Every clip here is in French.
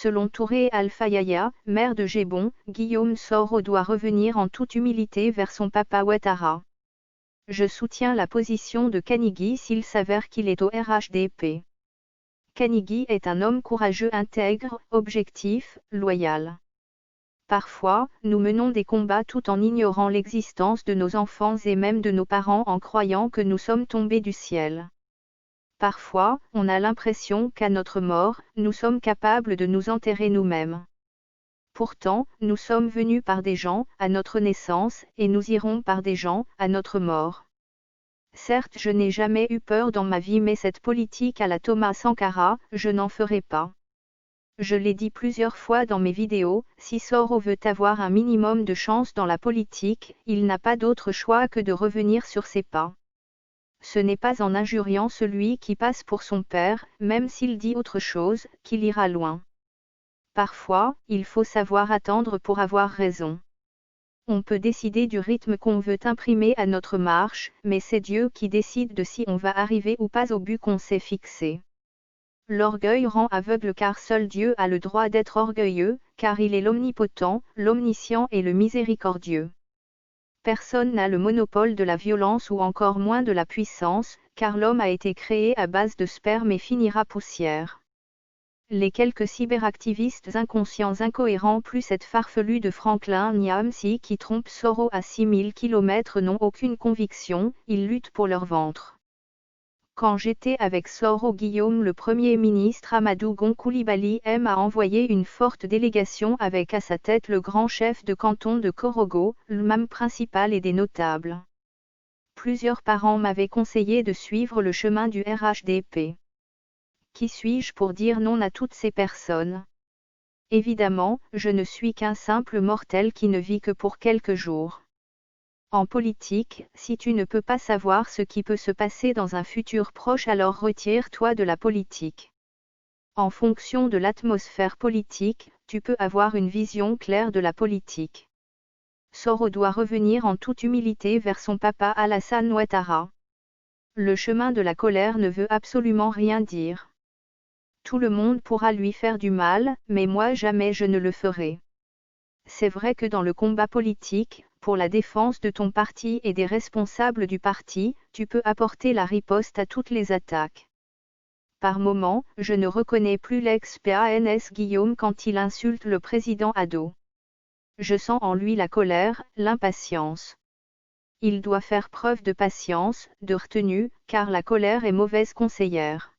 Selon Touré Alpha Yaya, maire de Gébon, Guillaume Soro doit revenir en toute humilité vers son papa Ouattara. Je soutiens la position de Kanigui s'il s'avère qu'il est au RHDP. Kanigui est un homme courageux, intègre, objectif, loyal. Parfois, nous menons des combats tout en ignorant l'existence de nos enfants et même de nos parents en croyant que nous sommes tombés du ciel. Parfois, on a l'impression qu'à notre mort, nous sommes capables de nous enterrer nous-mêmes. Pourtant, nous sommes venus par des gens, à notre naissance, et nous irons par des gens, à notre mort. Certes, je n'ai jamais eu peur dans ma vie, mais cette politique à la Thomas Sankara, je n'en ferai pas. Je l'ai dit plusieurs fois dans mes vidéos, si Soro veut avoir un minimum de chance dans la politique, il n'a pas d'autre choix que de revenir sur ses pas. Ce n'est pas en injuriant celui qui passe pour son père, même s'il dit autre chose, qu'il ira loin. Parfois, il faut savoir attendre pour avoir raison. On peut décider du rythme qu'on veut imprimer à notre marche, mais c'est Dieu qui décide de si on va arriver ou pas au but qu'on s'est fixé. L'orgueil rend aveugle car seul Dieu a le droit d'être orgueilleux, car il est l'omnipotent, l'omniscient et le miséricordieux. Personne n'a le monopole de la violence ou encore moins de la puissance, car l'homme a été créé à base de sperme et finira poussière. Les quelques cyberactivistes inconscients incohérents plus cette farfelue de Franklin Nyamsi qui trompe Soro à 6000 km n'ont aucune conviction, ils luttent pour leur ventre. Quand j'étais avec Soro, Guillaume le Premier ministre Amadou Gon Coulibaly a envoyé une forte délégation avec à sa tête le grand chef de canton de Korogo, l'imam principal et des notables. Plusieurs parents m'avaient conseillé de suivre le chemin du RHDP. Qui suis-je pour dire non à toutes ces personnes? Évidemment, je ne suis qu'un simple mortel qui ne vit que pour quelques jours. En politique, si tu ne peux pas savoir ce qui peut se passer dans un futur proche, alors retire-toi de la politique. En fonction de l'atmosphère politique, tu peux avoir une vision claire de la politique. Soro doit revenir en toute humilité vers son papa Alassane Ouattara. Le chemin de la colère ne veut absolument rien dire. Tout le monde pourra lui faire du mal, mais moi jamais je ne le ferai. C'est vrai que dans le combat politique, pour la défense de ton parti et des responsables du parti, tu peux apporter la riposte à toutes les attaques. Par moments, je ne reconnais plus l'ex-PANS Guillaume quand il insulte le président Ado. Je sens en lui la colère, l'impatience. Il doit faire preuve de patience, de retenue, car la colère est mauvaise conseillère.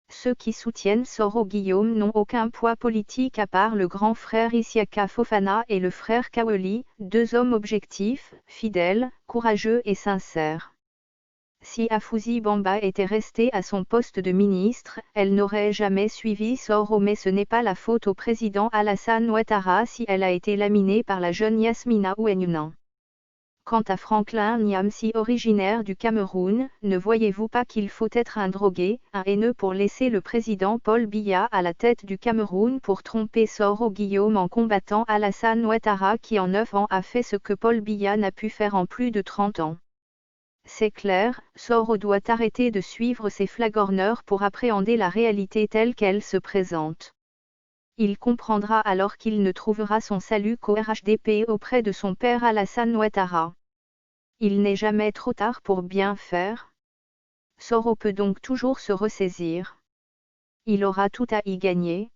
Ceux qui soutiennent Soro Guillaume n'ont aucun poids politique à part le grand frère Isiaka Fofana et le frère Kaweli, deux hommes objectifs, fidèles, courageux et sincères. Si Afouzi Bamba était restée à son poste de ministre, elle n'aurait jamais suivi Soro, mais ce n'est pas la faute au président Alassane Ouattara si elle a été laminée par la jeune Yasmina Ouenounan. Quant à Franklin Nyamsi originaire du Cameroun, ne voyez-vous pas qu'il faut être un drogué, un haineux pour laisser le président Paul Biya à la tête du Cameroun pour tromper Soro Guillaume en combattant Alassane Ouattara qui en 9 ans a fait ce que Paul Biya n'a pu faire en plus de 30 ans. C'est clair, Soro doit arrêter de suivre ses flagorneurs pour appréhender la réalité telle qu'elle se présente. Il comprendra alors qu'il ne trouvera son salut qu'au RHDP auprès de son père Alassane Ouattara. Il n'est jamais trop tard pour bien faire. Soro peut donc toujours se ressaisir. Il aura tout à y gagner.